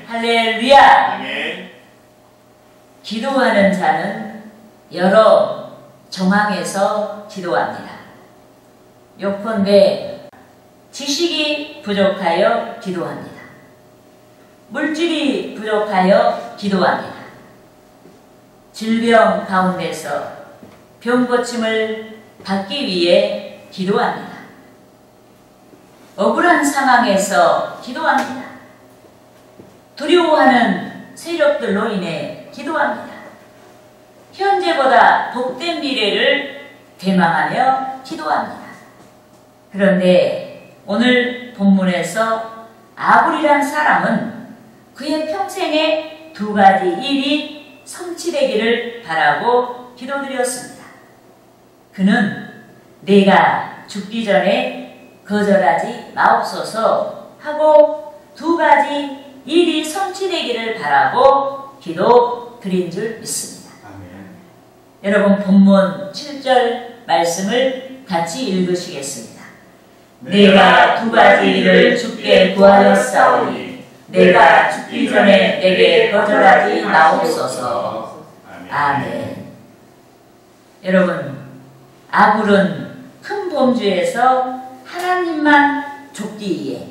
할렐루야. 아멘. 기도하는 자는 여러 정황에서 기도합니다. 요컨대 지식이 부족하여 기도합니다. 물질이 부족하여 기도합니다. 질병 가운데서 병 고침을 받기 위해 기도합니다. 억울한 상황에서 기도합니다. 두려워하는 세력들로 인해 기도합니다. 현재보다 복된 미래를 대망하며 기도합니다. 그런데 오늘 본문에서 아굴이란 사람은 그의 평생에 두 가지 일이 성취되기를 바라고 기도드렸습니다. 그는 내가 죽기 전에 거절하지 마옵소서 하고 두 가지 일이 성취되기를 바라고 기도드린 줄 믿습니다. 아멘. 여러분 본문 7절 말씀을 같이 읽으시겠습니다. 내가 두 가지 일을 주께 구하였사오니 내가 죽기 전에 내게 거절하지 마옵소서. 아멘. 여러분, 아굴은 큰 범죄에서 하나님만 좇기 위해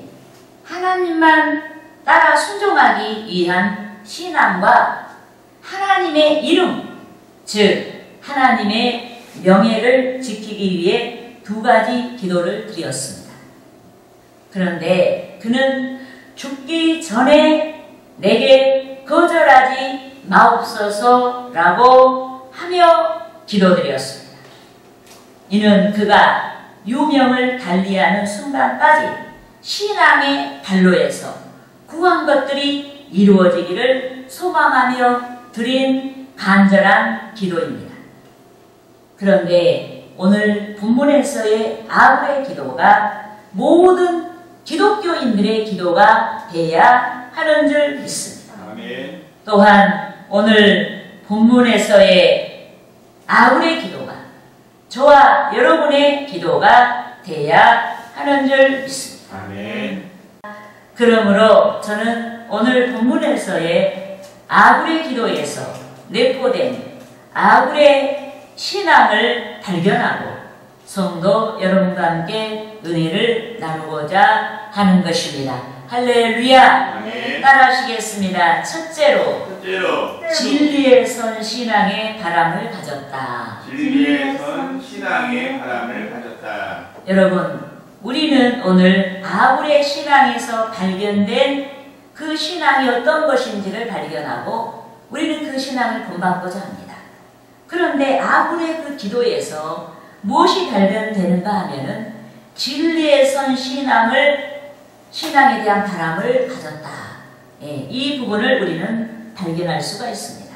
하나님만 따라 순종하기 위한 신앙과 하나님의 이름, 즉 하나님의 명예를 지키기 위해 두 가지 기도를 드렸습니다. 그런데 그는 죽기 전에 내게 거절하지 마옵소서라고 하며 기도드렸습니다. 이는 그가 유명을 달리하는 순간까지 신앙의 발로에서 구한 것들이 이루어지기를 소망하며 드린 간절한 기도입니다. 그런데 오늘 본문에서의 아굴의 기도가 모든 기독교인들의 기도가 돼야 하는 줄 믿습니다. 아멘. 또한 오늘 본문에서의 아굴의 기도가 저와 여러분의 기도가 돼야 하는 줄 믿습니다. 아멘. 그러므로 저는 오늘 본문에서의 아굴의 기도에서 내포된 아굴의 신앙을 발견하고 성도 여러분과 함께 은혜를 나누고자 하는 것입니다. 할렐루야. 아멘. 따라하시겠습니다. 첫째로 첫째로 진리에 선 신앙의 바람을 가졌다. 진리에 선 신앙의 바람을 가졌다. 여러분, 우리는 오늘 아굴의 신앙에서 발견된 그 신앙이 어떤 것인지를 발견하고 우리는 그 신앙을 본받고자 합니다. 그런데 아굴의 그 기도에서 무엇이 발견되는가 하면은 진리에 선 신앙에 대한 바람을 가졌다. 이 부분을 우리는 발견할 수가 있습니다.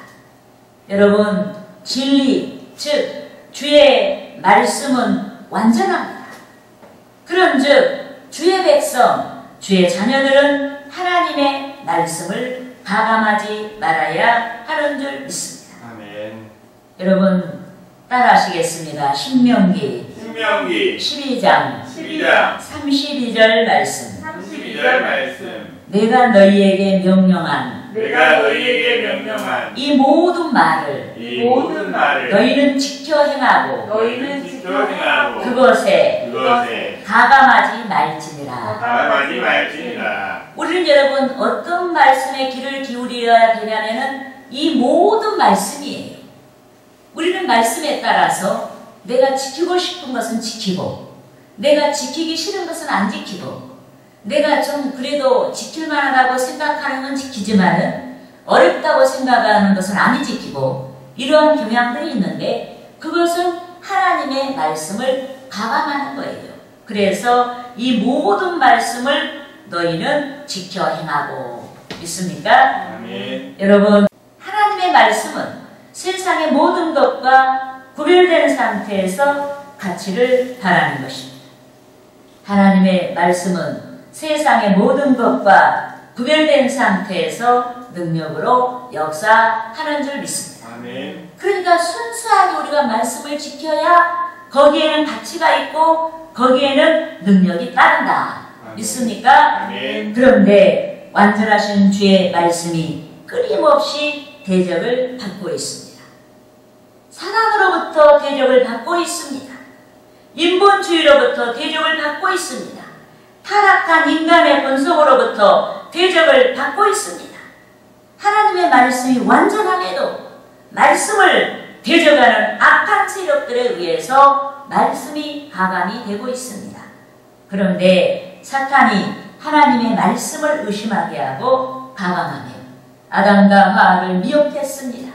여러분, 진리, 즉 주의 말씀은 완전합니다. 그런즉 주의 백성, 주의 자녀들은 하나님의 말씀을 가감하지 말아야 하는 줄 믿습니다. 아멘. 여러분 따라하시겠습니다. 신명기 12장 32절 말씀. 32절 말씀. 내가 너희에게 명령한 이 모든 말을 너희는 지켜 행하고 그것에 가감하지 말지니라. 우리는 여러분 어떤 말씀에 귀를 기울여야 되냐면은 이 모든 말씀이에요. 우리는 말씀에 따라서 내가 지키고 싶은 것은 지키고 내가 지키기 싫은 것은 안 지키고 내가 좀 그래도 지킬 만하다고 생각하는 건 지키지만은 어렵다고 생각하는 것은 안 지키고 이러한 경향들이 있는데 그것은 하나님의 말씀을 가감하는 거예요. 그래서 이 모든 말씀을 너희는 지켜 행하고 믿습니까? 아멘. 여러분 하나님의 말씀은 세상의 모든 것과 구별된 상태에서 가치를 바라는 것입니다. 하나님의 말씀은 세상의 모든 것과 구별된 상태에서 능력으로 역사하는 줄 믿습니다. 아멘. 그러니까 순수하게 우리가 말씀을 지켜야 거기에는 가치가 있고 거기에는 능력이 따른다. 아멘. 믿습니까? 아멘. 그런데 완전하신 주의 말씀이 끊임없이 대적을 받고 있습니다. 사단으로부터 대적을 받고 있습니다. 인본주의로부터 대적을 받고 있습니다. 타락한 인간의 본성으로부터 대적을 받고 있습니다. 하나님의 말씀이 완전함에도 말씀을 대적하는 악한 세력들에 의해서 말씀이 가감이 되고 있습니다. 그런데 사탄이 하나님의 말씀을 의심하게 하고 가감하며 아담과 하와를 미혹했습니다.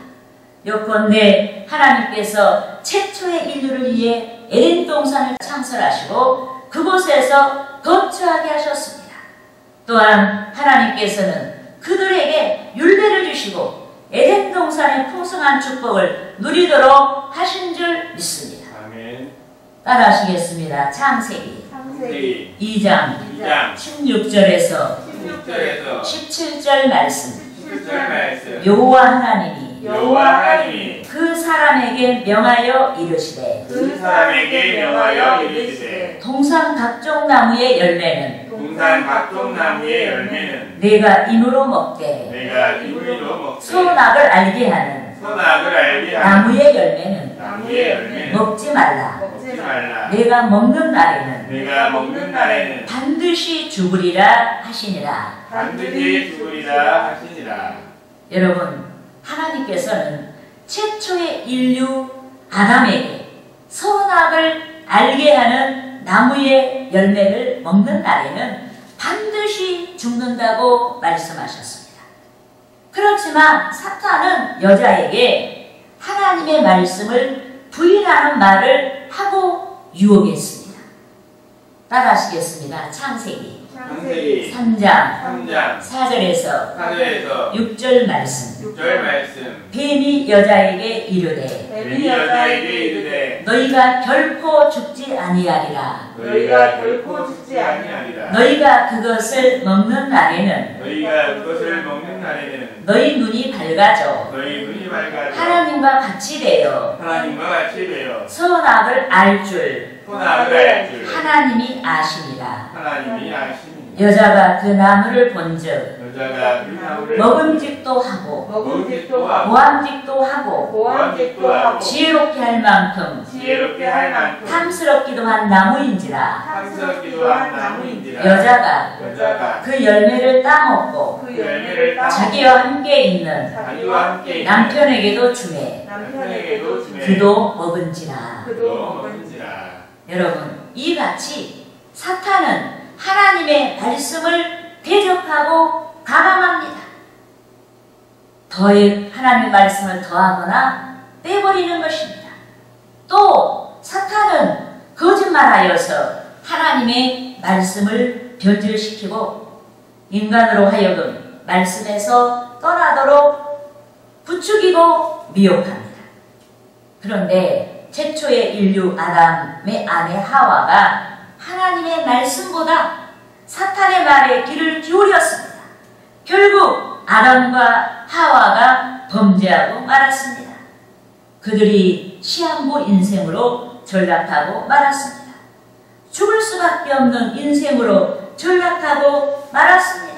요컨대 하나님께서 최초의 인류를 위해 에덴 동산을 창설하시고 그곳에서 거처하게 하셨습니다. 또한 하나님께서는 그들에게 율례를 주시고 에덴 동산의 풍성한 축복을 누리도록 하신 줄 믿습니다. 아멘. 따라하시겠습니다. 창세기 2장 16절에서 17절 말씀. 여호와 하나님이 그 사람에게 명하여 이르시되 동산 각종 나무의 열매는 내가 임으로 먹되 선악을 알게 하는 나무의 열매는 먹지 말라. 내가 먹는 날에는 반드시 죽으리라 하시니라. 여러분, 하나님께서는 최초의 인류 아담에게 선악을 알게 하는 나무의 열매를 먹는 날에는 반드시 죽는다고 말씀하셨습니다. 그렇지만 사탄은 여자에게 하나님의 말씀을 부인하는 말을 하고 유혹했습니다. 따라하시겠습니다. 창세기 3장 4절에서 6절 말씀. 뱀이 여자에게 이르되 너희가 결코 죽지 아니하리라. 너희가 그것을 먹는 날에는 너희 눈이 밝아져 하나님과 같이 되어 선악을 알 줄 하나님이 아시니라. 여자가 그 나무를 본즉 먹음직도 하고 보암직도 하고 지혜롭게 할 만큼 탐스럽기도 한 나무인지라. 여자가 그 열매를 따먹고 자기와 함께 있는 남편에게도 주매 그도 먹은지라. 여러분, 이같이 사탄은 하나님의 말씀을 대적하고 가감합니다. 하나님의 말씀을 더하거나 빼버리는 것입니다. 또 사탄은 거짓말하여서 하나님의 말씀을 변질시키고 인간으로 하여금 말씀에서 떠나도록 부추기고 미혹합니다. 그런데 최초의 인류 아담의 아내 하와가 하나님의 말씀보다 사탄의 말에 귀를 기울였습니다. 결국 아담과 하와가 범죄하고 말았습니다. 그들이 시한부 인생으로 전락하고 말았습니다. 죽을 수밖에 없는 인생으로 전락하고 말았습니다.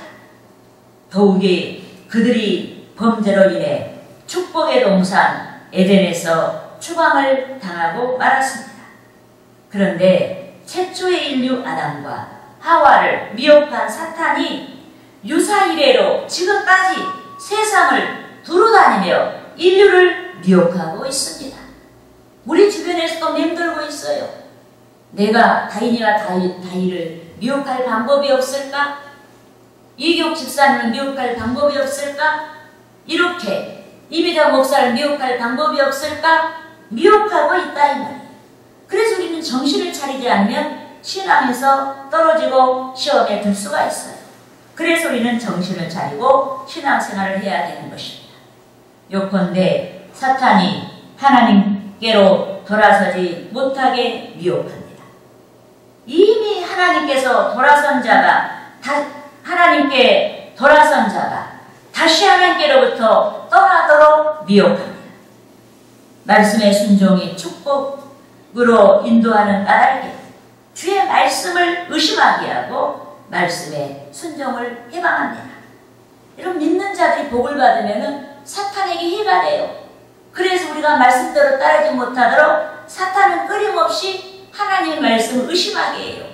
더욱이 그들이 범죄로 인해 축복의 동산 에덴에서 추방을 당하고 말았습니다. 그런데 최초의 인류 아담과 하와를 미혹한 사탄이 유사이래로 지금까지 세상을 두루다니며 인류를 미혹하고 있습니다. 우리 주변에서도 맴돌고 있어요. 내가 다인이와 다희를 미혹할 방법이 없을까? 이교욱 집사님을 미혹할 방법이 없을까? 이렇게 이미자 목사를 미혹할 방법이 없을까? 미혹하고 있다 이 말이에요. 그래서 우리는 정신을 차리지 않으면 신앙에서 떨어지고 시험에 들 수가 있어요. 그래서 우리는 정신을 차리고 신앙생활을 해야 되는 것입니다. 요컨대 사탄이 하나님께로 돌아서지 못하게 미혹합니다. 이미 하나님께서 하나님께 돌아선 자가 다시 하나님께로부터 떠나도록 미혹합니다. 말씀의 순종이 축복으로 인도하는 까닭에 주의 말씀을 의심하게 하고 말씀에 순종을 해방합니다. 이런 믿는 자들이 복을 받으면은 사탄에게 해가 돼요. 그래서 우리가 말씀대로 따르지 못하도록 사탄은 끊임없이 하나님의 말씀을 의심하게 해요.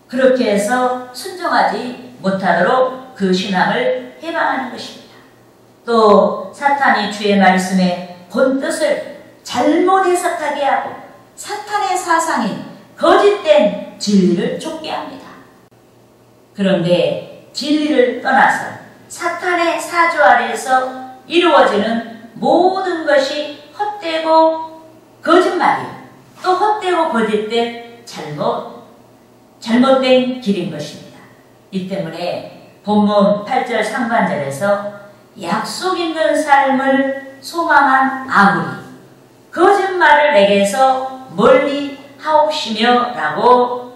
그렇게 해서 순종하지 못하도록 그 신앙을 해방하는 것입니다. 또 사탄이 주의 말씀의 본 뜻을 잘못 해석하게 하고 사탄의 사상인 거짓된 진리를 쫓게 합니다. 그런데 진리를 떠나서 사탄의 사주 아래에서 이루어지는 모든 것이 헛되고 거짓말이에요. 또 헛되고 거짓된 잘못된 길인 것입니다. 이 때문에 본문 8절 상반절에서 약속 있는 삶을 소망한 아구리 거짓말을 내게서 멀리 하옵시며 라고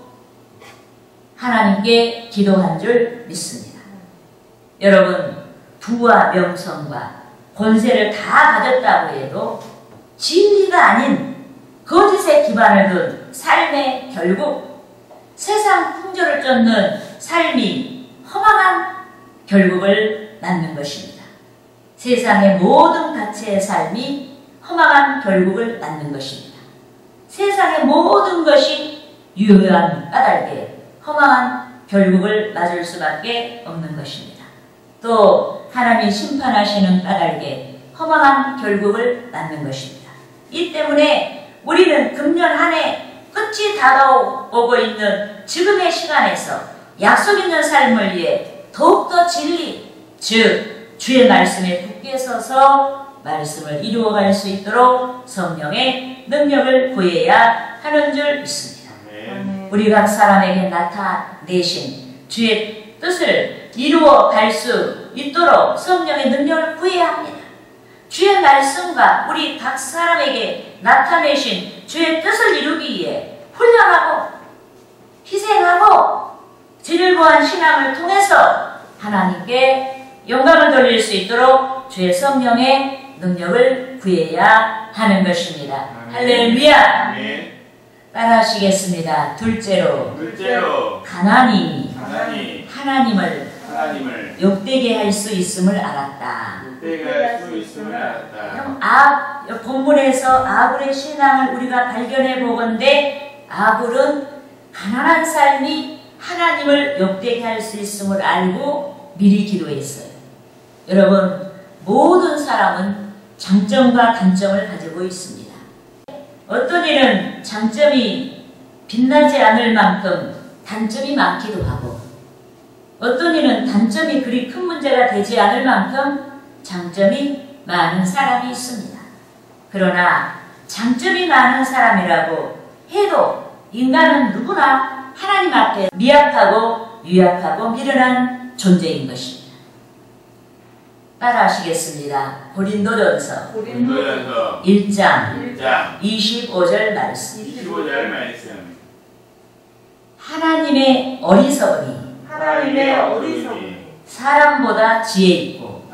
하나님께 기도한 줄 믿습니다. 여러분, 부와 명성과 권세를 다 가졌다고 해도 진리가 아닌 거짓에 기반을 둔 삶의 결국 세상 풍조를 쫓는 삶이 허망한 결국을 낳는 것입니다. 세상의 모든 가치의 삶이 허망한 결국을 낳는 것입니다. 세상의 모든 것이 유효한 까닭에 허망한 결국을 맞을 수밖에 없는 것입니다. 또 하나님이 심판하시는 까닭에 허망한 결국을 낳는 것입니다. 이 때문에 우리는 금년 한 해 끝이 다가오고 있는 지금의 시간에서 약속 있는 삶을 위해 더욱더 진리, 즉 주의 말씀에 굳게 서서 말씀을 이루어갈 수 있도록 성령의 능력을 구해야 하는 줄 믿습니다. 우리 각 사람에게 나타내신 주의 뜻을 이루어갈 수 있도록 성령의 능력을 구해야 합니다. 주의 말씀과 우리 각 사람에게 나타내신 주의 뜻을 이루기 위해 훈련하고 희생하고 질보한 신앙을 통해서 하나님께 영광을 돌릴 수 있도록 주의 성령의 능력을 구해야 하는 것입니다. 할렐루야! 따라하시겠습니다. 둘째로 가난이 하나님을 욕되게 할 수 있음을 알았다. 본문에서 아굴의 신앙을 우리가 발견해 보건대 아굴은 가난한 삶이 하나님을 욕되게 할 수 있음을 알고 미리 기도했어요. 여러분, 모든 사람은 장점과 단점을 가지고 있습니다. 어떤 일은 장점이 빛나지 않을 만큼 단점이 많기도 하고, 어떤 일은 단점이 그리 큰 문제가 되지 않을 만큼 장점이 많은 사람이 있습니다. 그러나 장점이 많은 사람이라고 해도 인간은 누구나 하나님 앞에 미약하고 유약하고 미련한 존재인 것입니다. 따라하시겠습니다. 고린도전서 1장 25절 말씀. 하나님의 어리석음이 사람보다 지혜 있고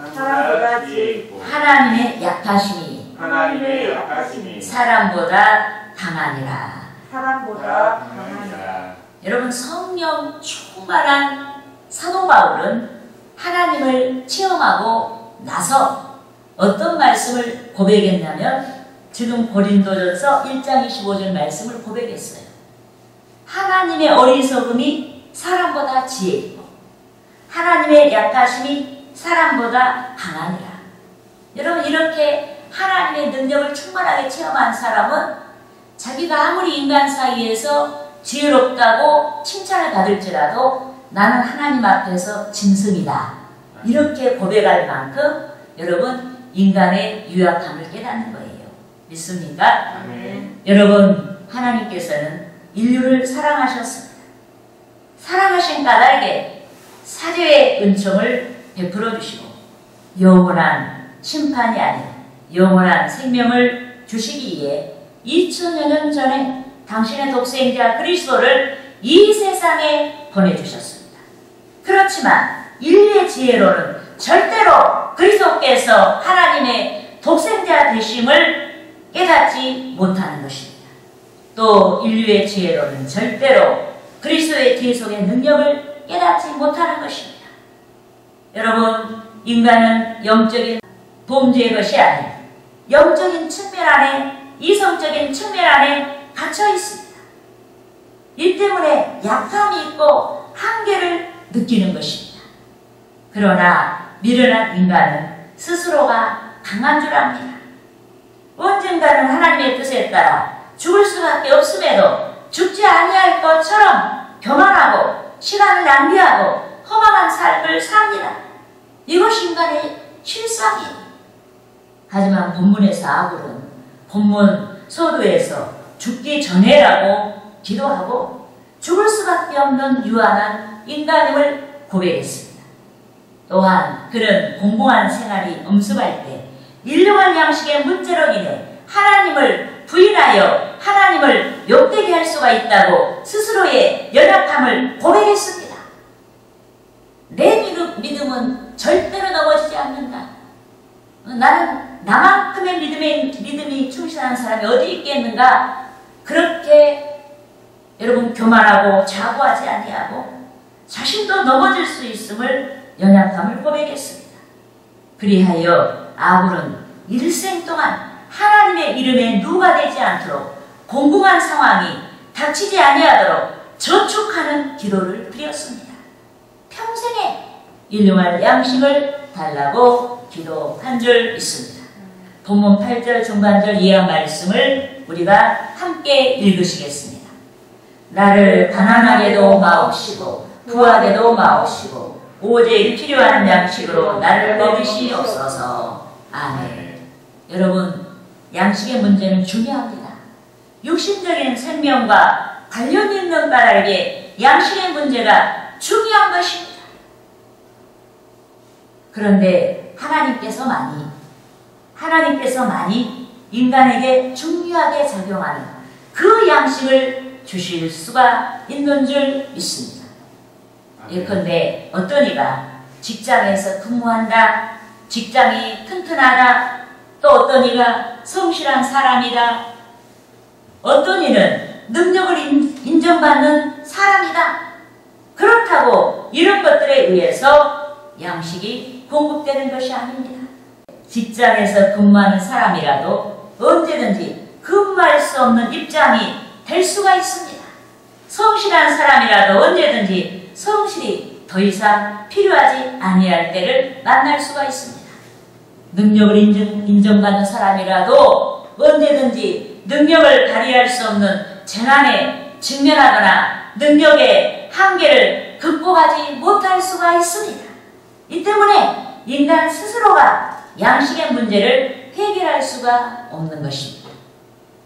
하나님의 약하심이 사람보다 강하니라. 여러분, 성령 충만한 사도 바울은 하나님을 체험하고 나서 어떤 말씀을 고백했냐면 지금 고린도전서 1장 25절 말씀을 고백했어요. 하나님의 어리석음이 사람보다 지혜 있고 하나님의 약하심이 사람보다 강하니라. 여러분, 이렇게 하나님의 능력을 충만하게 체험한 사람은 자기가 아무리 인간 사이에서 지혜롭다고 칭찬을 받을지라도 나는 하나님 앞에서 짐승이다, 이렇게 고백할 만큼 여러분 인간의 유약함을 깨닫는 거예요. 믿습니까? 여러분, 하나님께서는 인류를 사랑하셨습니다. 사랑하신 까닭에 사죄의 은총을 베풀어 주시고 영원한 심판이 아닌 영원한 생명을 주시기 위해 2000여 년 전에 당신의 독생자 그리스도를 이 세상에 보내주셨습니다. 그렇지만 인류의 지혜로는 절대로 그리스도께서 하나님의 독생자 되심을 깨닫지 못하는 것입니다. 또 인류의 지혜로는 절대로 그리스도의 계속의 능력을 깨닫지 못하는 것입니다. 여러분, 인간은 영적인 범죄의 것이 아닌 영적인 측면 안에, 이성적인 측면 안에 갇혀 있습니다. 이 때문에 약함이 있고 한계를 느끼는 것입니다. 그러나 미련한 인간은 스스로가 강한 줄 압니다. 언젠가는 하나님의 뜻에 따라 죽을 수밖에 없음에도 죽지 아니할 것처럼 교만하고 시간을 낭비하고 허망한 삶을 삽니다. 이것이 인간의 실상이에요. 하지만 본문에서 아굴은 본문 서두에서 죽기 전에라고 기도하고 죽을 수밖에 없는 유한한 인간임을 고백했습니다. 또한 그는 공공한 생활이 엄습할 때 일용할 양식의 문제로 인해 하나님을 부인하여 하나님을 욕되게 할 수가 있다고 스스로의 연약함을 고백했습니다. 내 믿음은 절대로 넘어지지 않는다. 나는 나만큼의 믿음이 충실한 사람이 어디 있겠는가? 그렇게 여러분 교만하고 자고하지 아니하고 자신도 넘어질 수 있음을 연약함을 고백했습니다. 그리하여 아굴은 일생 동안 하나님의 이름에 누가 되지 않도록 공공한 상황이 닥치지 아니하도록 저축하는 기도를 드렸습니다. 평생에 일용할 양식을 달라고 기도한 줄 있습니다. 본문 8절 중반절 이하 말씀을 우리가 함께 읽으시겠습니다. 나를 가난하게도 마옵시고 부하게도 마옵시고 오직 필요한 양식으로 나를 먹이시옵소서. 아멘. 여러분, 양식의 문제는 중요합니다. 육신적인 생명과 관련 있는 까닭에 양식의 문제가 중요한 것입니다. 그런데 하나님께서 많이 인간에게 중요하게 작용하는 그 양식을 주실 수가 있는 줄 믿습니다. 예컨대 어떤 이가 직장에서 근무한다, 직장이 튼튼하다, 또 어떤 이가 성실한 사람이다, 어떤 이는 능력을 인정받는 사람이다. 그렇다고 이런 것들에 의해서 양식이 공급되는 것이 아닙니다. 직장에서 근무하는 사람이라도 언제든지 근무할 수 없는 입장이 될 수가 있습니다. 성실한 사람이라도 언제든지 성실이 더 이상 필요하지 아니할 때를 만날 수가 있습니다. 능력을 인정받는 사람이라도 언제든지 능력을 발휘할 수 없는 재난에 직면하거나 능력의 한계를 극복하지 못할 수가 있습니다. 이 때문에 인간 스스로가 양식의 문제를 해결할 수가 없는 것입니다.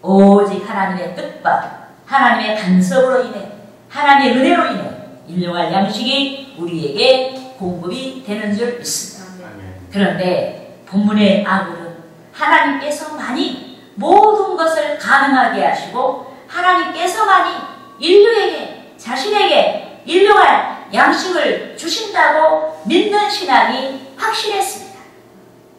오직 하나님의 뜻과 하나님의 간섭으로 인해, 하나님의 은혜로 인해 일용할 양식이 우리에게 공급이 되는 줄 믿습니다. 그런데 본문의 아굴은 하나님께서만이 모든 것을 가능하게 하시고 하나님께서만이 인류에게, 자신에게 일용할 양식을 주신다고 믿는 신앙이 확실했습니다.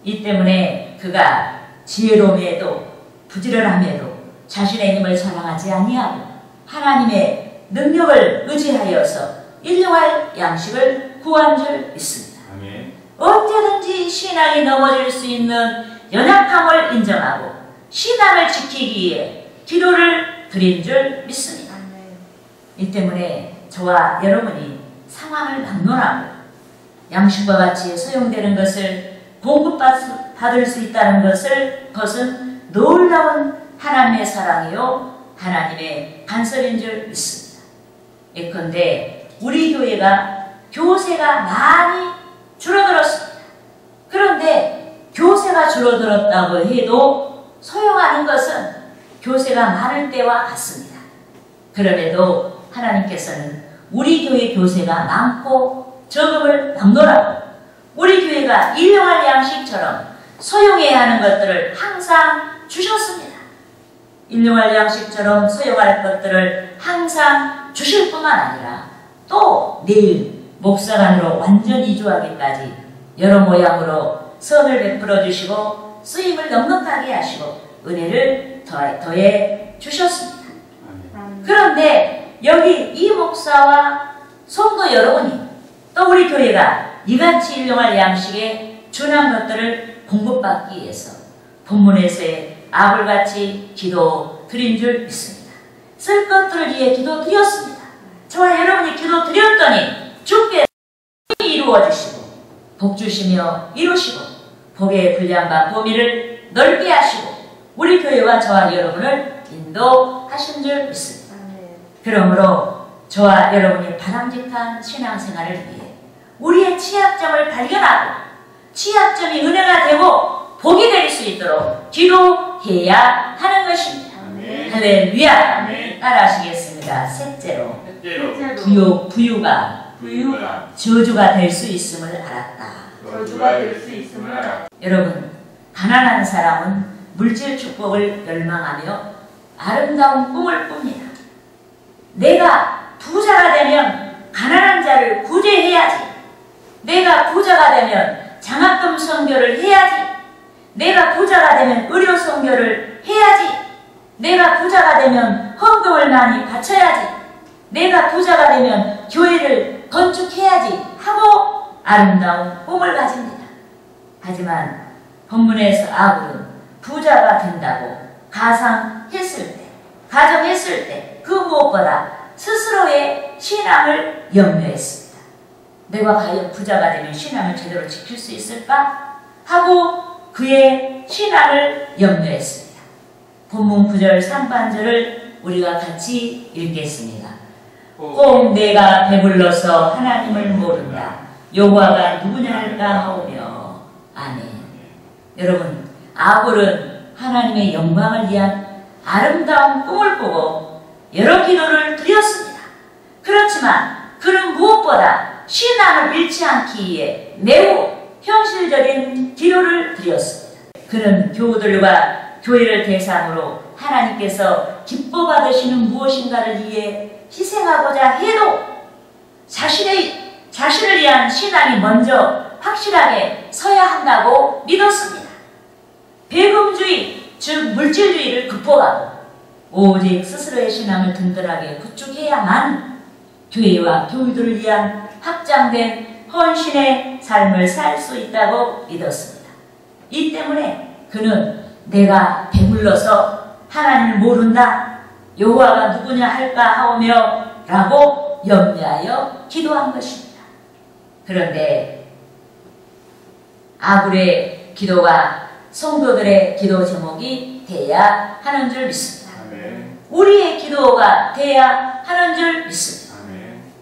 이 때문에 그가 지혜로움에도 부지런함에도 자신의 힘을 자랑하지 아니하고 하나님의 능력을 의지하여서 일용할 양식을 구한 줄 믿습니다. 아멘. 언제든지 신앙이 넘어질 수 있는 연약함을 인정하고 신앙을 지키기 위해 기도를 드린 줄 믿습니다. 이 때문에 저와 여러분이 상황을 막론하고 양식과 같이 소용되는 것을 공급받을 수 있다는 그것은 놀라운 하나님의 사랑이요 하나님의 간섭인 줄 믿습니다. 예컨대 우리 교세가 많이 줄어들었습니다. 그런데 교세가 줄어들었다고 해도 소용하는 것은 교세가 많을 때와 같습니다. 그럼에도 하나님께서는 우리 교회 교세가 많고 적음을 막론하고 우리 교회가 일용할 양식처럼 소용해야 하는 것들을 항상 주셨습니다. 일용할 양식처럼 소용할 것들을 항상 주실 뿐만 아니라 또 내일 목사관으로 완전 이주하기까지 여러 모양으로 선을 베풀어 주시고 쓰임을 넉넉하게 하시고 은혜를 더해 주셨습니다. 그런데 여기 이 목사와 성도 여러분이 또 우리 교회가 이같이 일용할 양식에 준한 것들을 공급받기 위해서 본문에서의 아굴같이 기도 드린 줄 믿습니다. 쓸 것들을 위해 기도 드렸습니다. 저와 여러분이 기도 드렸더니 주께서 이루어주시고 복 주시며 이루시고 복의 분량과 범위를 넓게 하시고 우리 교회와 저와 여러분을 인도하신 줄 믿습니다. 그러므로 저와 여러분이 바람직한 신앙생활을 위해 우리의 취약점을 발견하고 취약점이 은혜가 되고 복이 될 수 있도록 기도해야 하는 것입니다. 할렐루야. 따라하시겠습니다. 셋째로 부유가 저주가 될 수 있음을 알았다. 여러분, 가난한 사람은 물질 축복을 열망하며 아름다운 꿈을 꿉니다. 내가 부자가 되면 가난한 자를 구제해야지. 내가 부자가 되면 장학금 선교를 해야지. 내가 부자가 되면 의료 선교를 해야지. 내가 부자가 되면 헌금을 많이 바쳐야지. 내가 부자가 되면 교회를 건축해야지 하고 아름다운 꿈을 가집니다. 하지만 본문에서 아굴은 부자가 된다고 가정했을 때 그 무엇보다 스스로의 신앙을 염려했습니다. 내가 과연 부자가 되면 신앙을 제대로 지킬 수 있을까? 하고 그의 신앙을 염려했습니다. 본문 9절 상반절을 우리가 같이 읽겠습니다. 혹 내가 배불러서 하나님을 모른다. 여호와가 누구냐 할까 하오며. 아멘. 여러분, 아굴은 하나님의 영광을 위한 아름다운 꿈을 꾸고 여러 기도를 드렸습니다. 그렇지만 그는 무엇보다 신앙을 잃지 않기 위해 매우 현실적인 기도를 드렸습니다. 그는 교우들과 교회를 대상으로 하나님께서 기뻐 받으시는 무엇인가를 위해 희생하고자 해도 자신을 위한 신앙이 먼저 확실하게 서야 한다고 믿었습니다. 배금주의, 즉 물질주의를 극복하고 오직 스스로의 신앙을 든든하게 구축해야만 교회와 교우들을 위한 확장된 헌신의 삶을 살 수 있다고 믿었습니다. 이 때문에 그는 내가 배불러서 하나님을 모른다. 여호와가 누구냐 할까 하오며 라고 염려하여 기도한 것입니다. 그런데 아굴의 기도가 성도들의 기도 제목이 돼야 하는 줄 믿습니다. 우리의 기도가 돼야 하는 줄 믿습니다.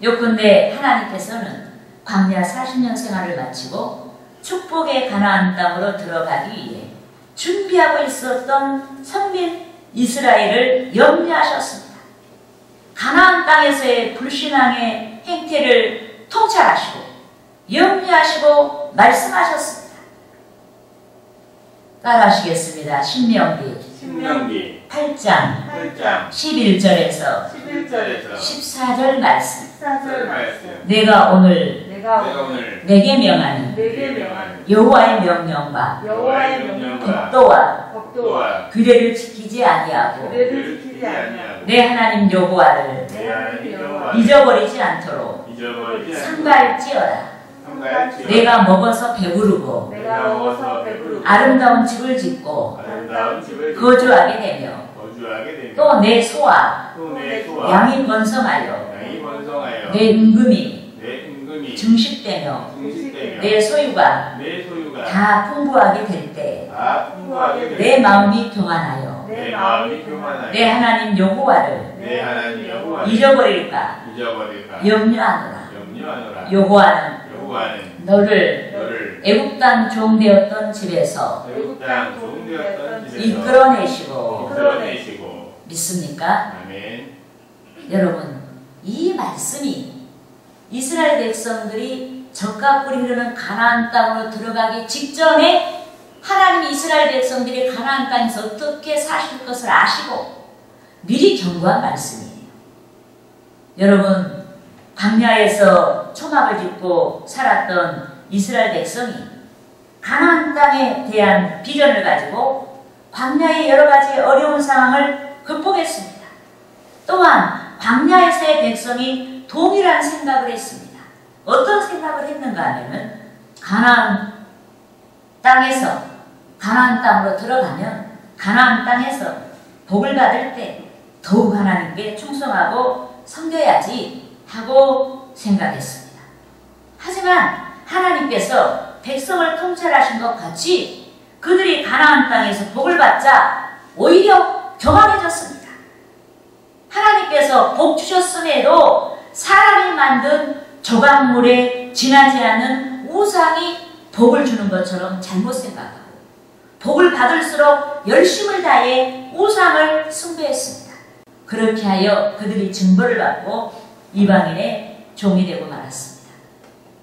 요컨대 하나님께서는 광야 40년 생활을 마치고 축복의 가나안 땅으로 들어가기 위해 준비하고 있었던 선민 이스라엘을 염려하셨습니다. 가나안 땅에서의 불신앙의 행태를 통찰하시고 염려하시고 말씀하셨습니다. 따라하시겠습니다. 신명기 8장 11절에서 14절 말씀. 내가 오늘 내게 명하는 여호와의 명령과 법도와 규례를 지키지 아니하고 내 하나님 여호와를 잊어버리지 않도록 삼가할지어다. 내가 먹어서 배부르고 아름다운 집을 짓고 거주하게 되며 또 내 소와 양이 번성하여 내 은금이 증식되며 내 소유가 다 풍부하게 될 때 내 마음이 교만하여 내 하나님 여호와를 잊어버릴까 염려하노라. 여호와는 너를 애굽 땅 종되었던 집에서 이끌어내시고 믿습니까? 여러분, 이 말씀이 이스라엘 백성들이 젖과 꿀이 흐르는 가나안 땅으로 들어가기 직전에 하나님이 이스라엘 백성들이 가나안 땅에서 어떻게 사실 것을 아시고 미리 경고한 말씀이에요. 여러분, 광야에서 초막을 짓고 살았던 이스라엘 백성이 가나안 땅에 대한 비전을 가지고 광야의 여러 가지 어려운 상황을 극복했습니다. 또한 광야에서의 백성이 동일한 생각을 했습니다. 어떤 생각을 했는가 하면은 가나안 땅으로 들어가면 가나안 땅에서 복을 받을 때 더욱 하나님께 충성하고 섬겨야지 하고 생각했습니다. 하지만 하나님께서 백성을 통찰하신 것 같이 그들이 가나안 땅에서 복을 받자 오히려 교만해졌습니다. 하나님께서 복 주셨음에도 사람이 만든 조각물에 지나지 않는 우상이 복을 주는 것처럼 잘못 생각하고 복을 받을수록 열심을 다해 우상을 숭배했습니다. 그렇게 하여 그들이 징벌을 받고 이방인의 종이 되고 말았습니다.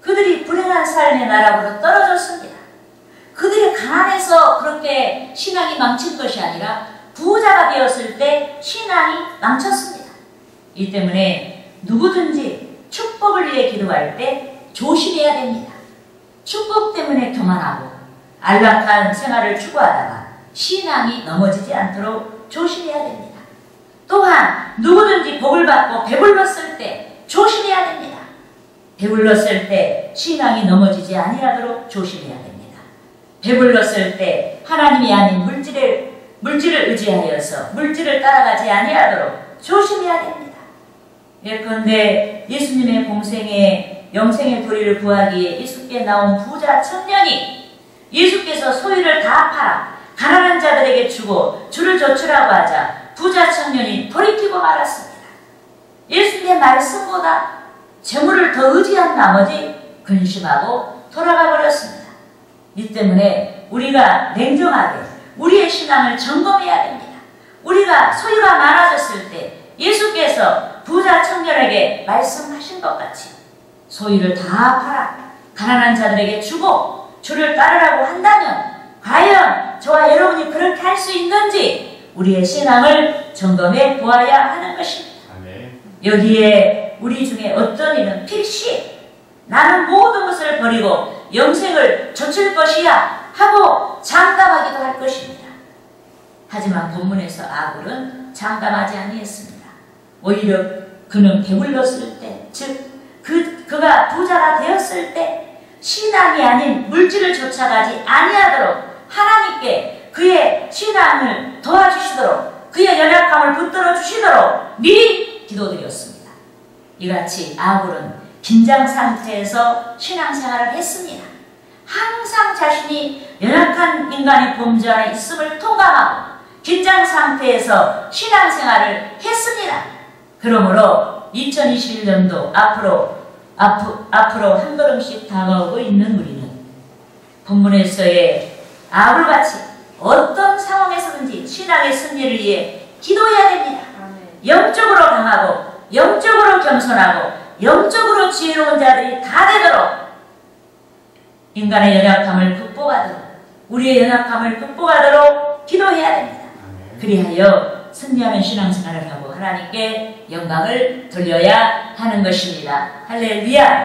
그들이 불행한 삶의 나락으로 떨어졌습니다. 그들이 가난해서 그렇게 신앙이 망친 것이 아니라 부자가 되었을 때 신앙이 망쳤습니다. 이 때문에 누구든지 축복을 위해 기도할 때 조심해야 됩니다. 축복 때문에 교만하고 안락한 생활을 추구하다가 신앙이 넘어지지 않도록 조심해야 됩니다. 또한 누구든지 복을 받고 배불렀을 때 조심해야 됩니다. 배불렀을 때 신앙이 넘어지지 아니하도록 조심해야 됩니다. 배불렀을 때 하나님이 아닌 물질을 의지하여서 물질을 따라가지 아니하도록 조심해야 됩니다. 예컨대 예수님의 공생에 영생의 도리를 구하기에 예수께 나온 부자 청년이 예수께서 소유를 다 팔아 가난한 자들에게 주고 주를 조추라고 하자 부자 청년이 돌이키고 말았습니다. 예수님의 말씀보다 재물을 더 의지한 나머지 근심하고 돌아가 버렸습니다. 이 때문에 우리가 냉정하게 우리의 신앙을 점검해야 됩니다. 우리가 소유가 많아졌을 때 예수께서 부자 청년에게 말씀하신 것 같이 소유를 다 팔아 가난한 자들에게 주고 주를 따르라고 한다면 과연 저와 여러분이 그렇게 할 수 있는지 우리의 신앙을 점검해 보아야 하는 것입니다. 아멘. 여기에 우리 중에 어떤 이는 필시 나는 모든 것을 버리고 영생을 좇을 것이야 하고 장담하기도 할 것입니다. 하지만 본문에서 아굴은 장담하지 아니했습니다. 오히려 그는 배불렀을 때, 즉 그가 부자가 되었을 때 신앙이 아닌 물질을 쫓아가지 아니하도록 하나님께 그의 신앙을 도와주시도록 그의 연약함을 붙들어 주시도록 미리 기도드렸습니다. 이같이 아굴은 긴장 상태에서 신앙생활을 했습니다. 항상 자신이 연약한 인간의 범주 안에 있음을 통감하고 긴장 상태에서 신앙생활을 했습니다. 그러므로 2021년도 앞으로 한 걸음씩 다가오고 있는 우리는 본문에서의 아굴같이 어떤 상황에서든지 신앙의 승리를 위해 기도해야 됩니다. 영적으로 강하고 영적으로 겸손하고 영적으로 지혜로운 자들이 다 되도록 인간의 연약함을 극복하도록 우리의 연약함을 극복하도록 기도해야 됩니다. 그리하여 승리하는 신앙생활을 하고 하나님께 영광을 돌려야 하는 것입니다. 할렐루야.